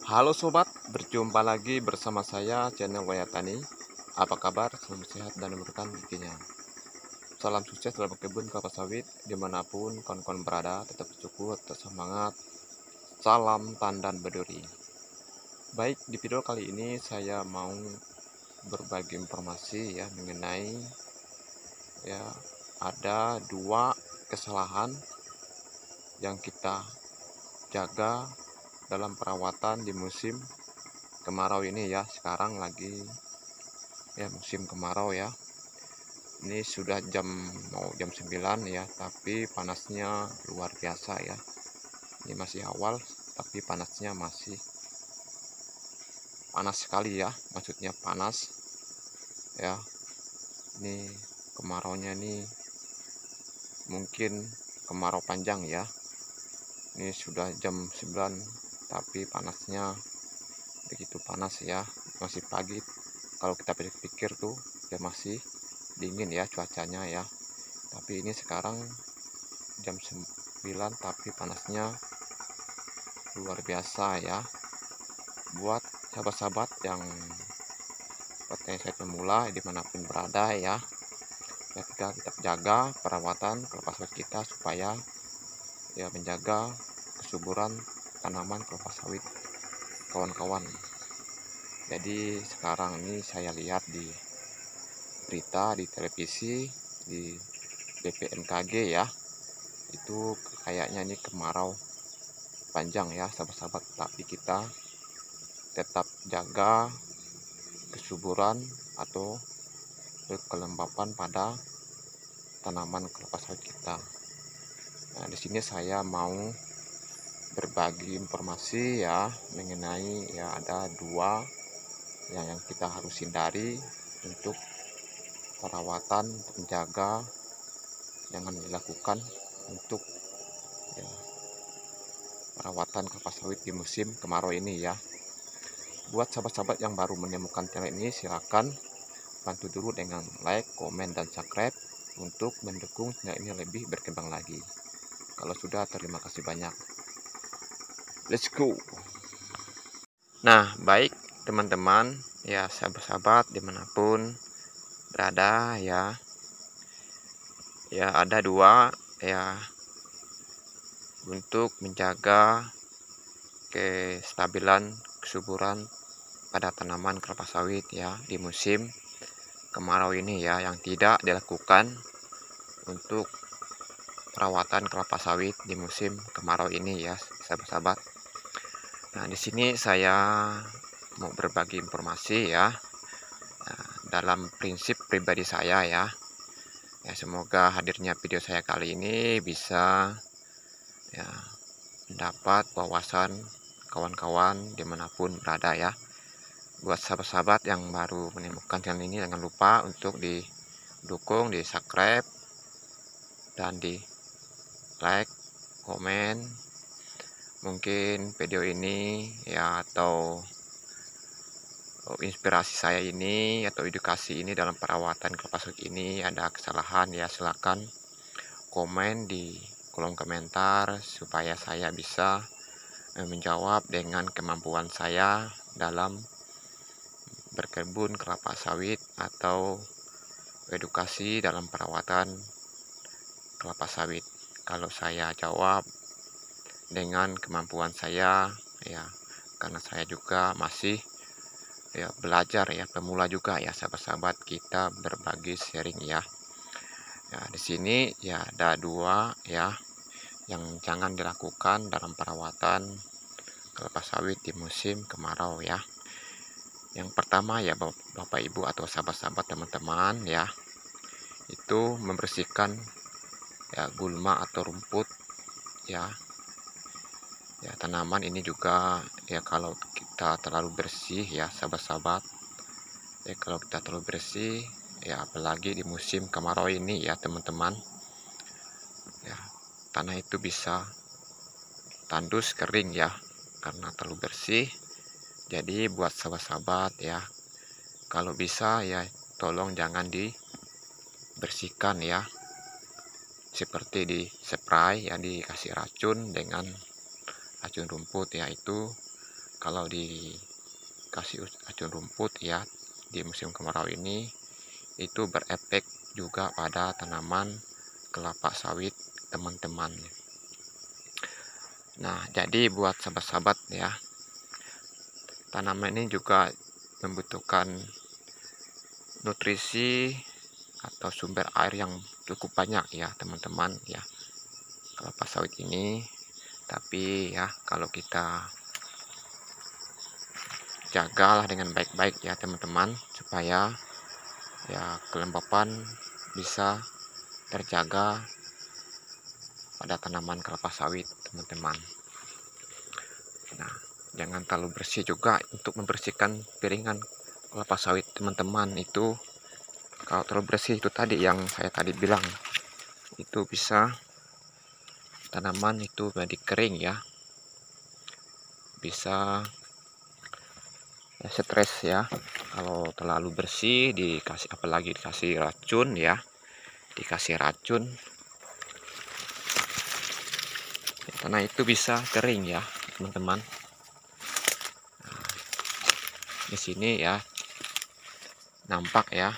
Halo sobat, berjumpa lagi bersama saya channel Wayatani. Apa kabar? Selamat sehat dan memberikan rezekinya. Salam sukses dalam berkebun kelapa sawit dimanapun kawan-kawan berada. Tetap bersyukur, tetap semangat. Salam tandan berduri. Baik, di video kali ini saya mau berbagi informasi ya mengenai ya ada dua kesalahan yang kita jaga dalam perawatan di musim kemarau ini ya. Sekarang lagi ya musim kemarau ya. Ini sudah mau jam 9 ya, tapi panasnya luar biasa ya. Ini masih awal tapi panasnya masih panas sekali ya, maksudnya panas ya. Ini kemaraunya nih mungkin kemarau panjang ya. Ini sudah jam 9 tapi panasnya begitu panas ya. Masih pagi, kalau kita pikir tuh ya masih dingin ya cuacanya ya, tapi ini sekarang jam 9 tapi panasnya luar biasa ya. Buat sahabat-sahabat yang potensi pemula dimanapun berada ya, kita tetap jaga perawatan kelapa sawit kita supaya ya menjaga kesuburan tanaman kelapa sawit kawan-kawan. Jadi sekarang ini saya lihat di berita di televisi di BPMKG ya, itu kayaknya ini kemarau panjang ya sahabat-sahabat, tapi kita tetap jaga kesuburan atau kelembapan pada tanaman kelapa sawit kita. Nah, di sini saya mau berbagi informasi ya mengenai ya ada dua yang kita harus hindari untuk perawatan, menjaga, jangan dilakukan untuk ya, perawatan kelapa sawit di musim kemarau ini ya. Buat sahabat-sahabat yang baru menemukan channel ini, silakan bantu dulu dengan like, komen, dan subscribe untuk mendukung channel ini lebih berkembang lagi. Kalau sudah, terima kasih banyak. Let's go. Nah, baik teman-teman ya, sahabat-sahabat dimanapun berada ya, ada dua ya untuk menjaga kestabilan kesuburan pada tanaman kelapa sawit ya di musim kemarau ini ya, yang tidak dilakukan untuk perawatan kelapa sawit di musim kemarau ini ya sahabat-sahabat. Nah, di sini saya mau berbagi informasi ya. Nah, dalam prinsip pribadi saya ya. Ya, semoga hadirnya video saya kali ini bisa ya mendapat wawasan kawan-kawan dimanapun berada ya. Buat sahabat-sahabat yang baru menemukan channel ini, jangan lupa untuk didukung, di subscribe, dan di like, komen. Mungkin video ini ya atau inspirasi saya ini atau edukasi ini dalam perawatan kelapa sawit ini ada kesalahan ya, silakan komen di kolom komentar supaya saya bisa menjawab dengan kemampuan saya dalam berkebun kelapa sawit atau edukasi dalam perawatan kelapa sawit. Kalau saya jawab dengan kemampuan saya ya, karena saya juga masih ya belajar ya, pemula juga ya sahabat-sahabat, kita berbagi sharing ya. Ya, di sini ya ada dua ya yang jangan dilakukan dalam perawatan kelapa sawit di musim kemarau ya. Yang pertama ya Bapak Ibu atau sahabat-sahabat teman-teman ya, itu membersihkan ya gulma atau rumput ya. Ya, tanaman ini juga ya kalau kita terlalu bersih ya sahabat-sahabat. Ya, kalau kita terlalu bersih ya, apalagi di musim kemarau ini ya teman-teman. Ya, tanah itu bisa tandus kering ya karena terlalu bersih. Jadi buat sahabat-sahabat ya, kalau bisa ya tolong jangan dibersihkan ya, seperti di spray ya, dikasih racun dengan racun rumput ya, itu kalau dikasih racun rumput ya di musim kemarau ini, itu berefek juga pada tanaman kelapa sawit teman-teman. Nah, jadi buat sahabat-sahabat ya, tanaman ini juga membutuhkan nutrisi atau sumber air yang cukup banyak ya teman-teman ya, kelapa sawit ini. Tapi ya kalau kita jagalah dengan baik-baik ya teman-teman, supaya ya kelembapan bisa terjaga pada tanaman kelapa sawit teman-teman. Nah, jangan terlalu bersih juga untuk membersihkan piringan kelapa sawit teman-teman. Itu kalau terlalu bersih itu tadi yang saya tadi bilang, itu bisa tanaman itu menjadi kering ya, bisa stres ya kalau terlalu bersih, dikasih apalagi dikasih racun ya, dikasih racun karena itu bisa kering ya teman-teman. Di sini ya nampak ya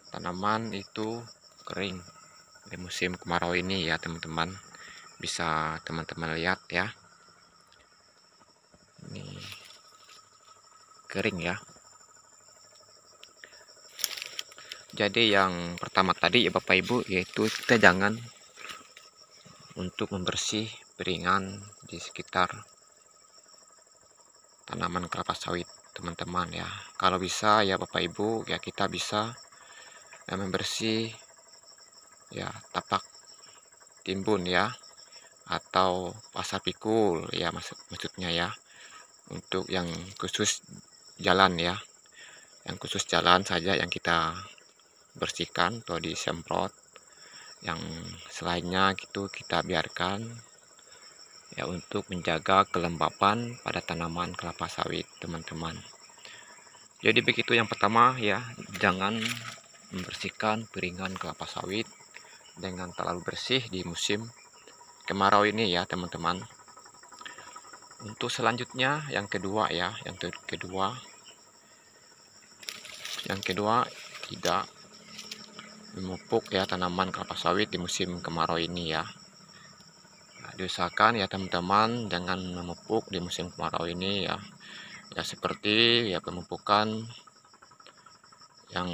tanaman itu kering di musim kemarau ini ya teman-teman, bisa teman-teman lihat ya, ini kering ya. Jadi yang pertama tadi ya Bapak Ibu, yaitu kita jangan untuk membersih piringan di sekitar tanaman kelapa sawit teman-teman ya. Kalau bisa ya Bapak Ibu ya, kita bisa membersih ya tapak timbun ya, atau pasar pikul ya maksudnya ya, untuk yang khusus jalan ya, yang khusus jalan saja yang kita bersihkan atau disemprot. Yang selainnya gitu kita biarkan ya, untuk menjaga kelembapan pada tanaman kelapa sawit teman-teman. Jadi begitu yang pertama ya, jangan membersihkan piringan kelapa sawit dengan terlalu bersih di musim kemarau ini ya teman-teman. Untuk selanjutnya yang kedua ya, yang kedua tidak memupuk ya tanaman kelapa sawit di musim kemarau ini ya. Nah, diusahakan ya teman-teman jangan memupuk di musim kemarau ini ya. Ya seperti ya pemupukan yang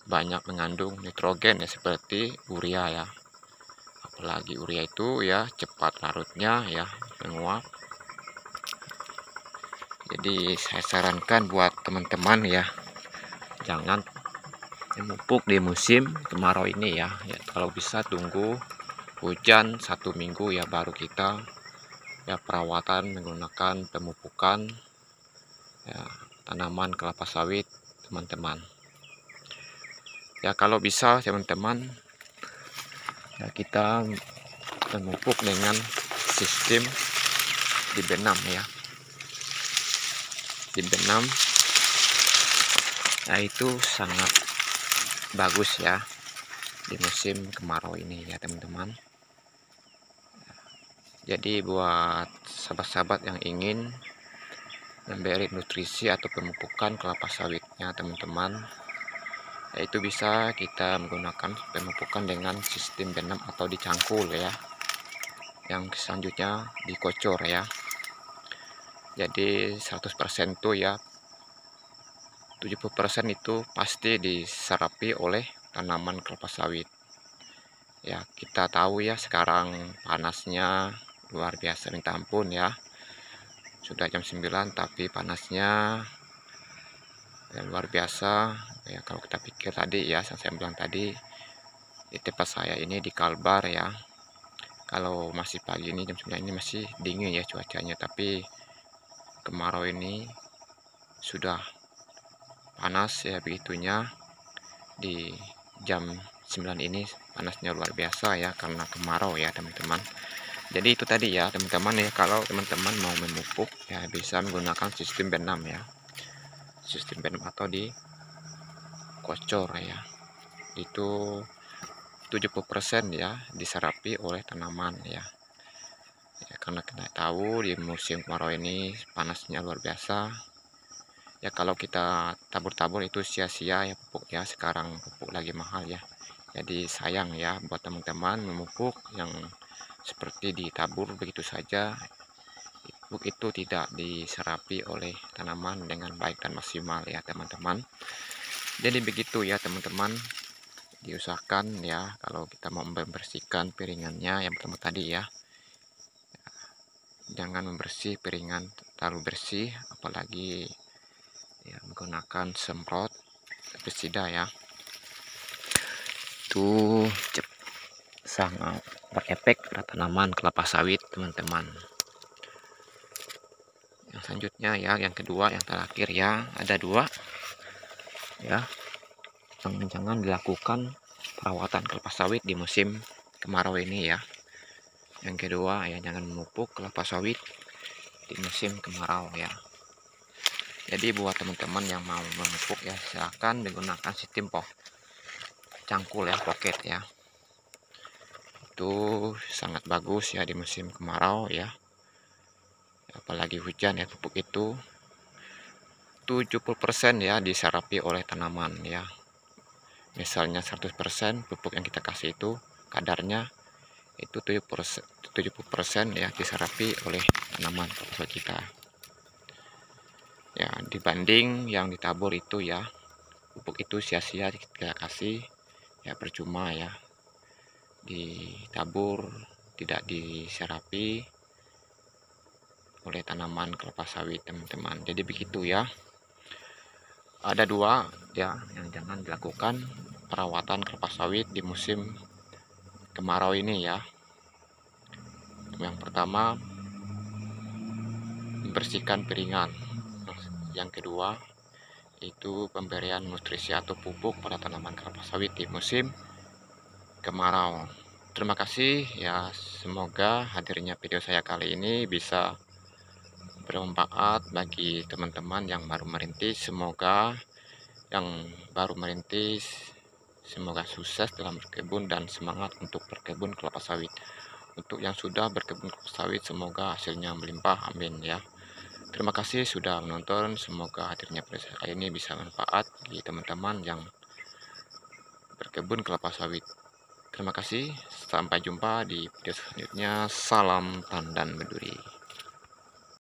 banyak mengandung nitrogen ya, seperti urea ya. Apalagi urea itu ya cepat larutnya ya, menguap. Jadi saya sarankan buat teman-teman ya, jangan memupuk di musim kemarau ini ya. Ya kalau bisa tunggu hujan 1 minggu ya, baru kita ya perawatan menggunakan pemupukan ya tanaman kelapa sawit teman-teman. Ya kalau bisa teman-teman ya, kita memupuk dengan sistem dibenam ya, dibenam. Nah itu sangat bagus ya di musim kemarau ini ya teman-teman. Jadi buat sahabat-sahabat yang ingin memberi nutrisi atau pemupukan kelapa sawitnya teman-teman, yaitu bisa kita menggunakan pemupukan dengan sistem benam atau dicangkul ya, yang selanjutnya dikocor ya. Jadi 100% tuh ya, 70% itu pasti diserapi oleh tanaman kelapa sawit ya. Kita tahu ya sekarang panasnya luar biasa, minta ampun ya, sudah jam 9 tapi panasnya ya luar biasa ya. Kalau kita pikir tadi ya, saya bilang tadi di tempat saya ini di Kalbar ya, kalau masih pagi ini jam 9 ini masih dingin ya cuacanya, tapi kemarau ini sudah panas ya begitunya. Di jam 9 ini panasnya luar biasa ya, karena kemarau ya teman-teman. Jadi itu tadi ya teman-teman ya, kalau teman-teman mau memupuk ya bisa menggunakan sistem benam ya, sistem benam atau dikocor ya. Itu 70% ya diserapi oleh tanaman ya. Ya, karena kita tahu di musim kemarau ini panasnya luar biasa. Ya kalau kita tabur-tabur itu sia-sia ya pupuk ya, sekarang pupuk lagi mahal ya. Jadi sayang ya buat teman-teman memupuk yang seperti ditabur begitu saja. Pupuk itu tidak diserapi oleh tanaman dengan baik dan maksimal ya teman-teman. Jadi begitu ya teman-teman, diusahakan ya kalau kita mau membersihkan piringannya yang pertama tadi ya, jangan membersih piringan terlalu bersih, apalagi ya menggunakan semprot pestisida ya, itu sangat berefek pada tanaman kelapa sawit teman-teman. Yang selanjutnya ya, yang kedua, yang terakhir ya, ada dua ya, jangan dilakukan perawatan kelapa sawit di musim kemarau ini ya. Yang kedua ya, jangan memupuk kelapa sawit di musim kemarau ya. Jadi buat teman-teman yang mau memupuk ya, silahkan menggunakan sistem cangkul ya, pocket ya. Itu sangat bagus ya di musim kemarau ya. Apalagi hujan ya, pupuk itu 70% ya diserapi oleh tanaman ya. Misalnya 100% pupuk yang kita kasih itu kadarnya itu 70% ya diserapi oleh tanaman kelapa kita. Ya, dibanding yang ditabur itu ya, pupuk itu sia-sia kita kasih ya, percuma ya. Ditabur tidak diserapi oleh tanaman kelapa sawit teman-teman. Jadi begitu ya. Ada dua ya yang jangan dilakukan perawatan kelapa sawit di musim kemarau ini ya. Yang pertama, membersihkan piringan. Yang kedua, itu pemberian nutrisi atau pupuk pada tanaman kelapa sawit di musim kemarau. Terima kasih ya, semoga hadirnya video saya kali ini bisa bermanfaat bagi teman-teman yang baru merintis. Semoga yang baru merintis semoga sukses dalam berkebun dan semangat untuk berkebun kelapa sawit. Untuk yang sudah berkebun kelapa sawit, semoga hasilnya melimpah, amin ya. Terima kasih sudah menonton, semoga hadirnya video saya kali ini bisa bermanfaat bagi teman-teman yang berkebun kelapa sawit. Terima kasih, sampai jumpa di video selanjutnya. Salam tandan berduri.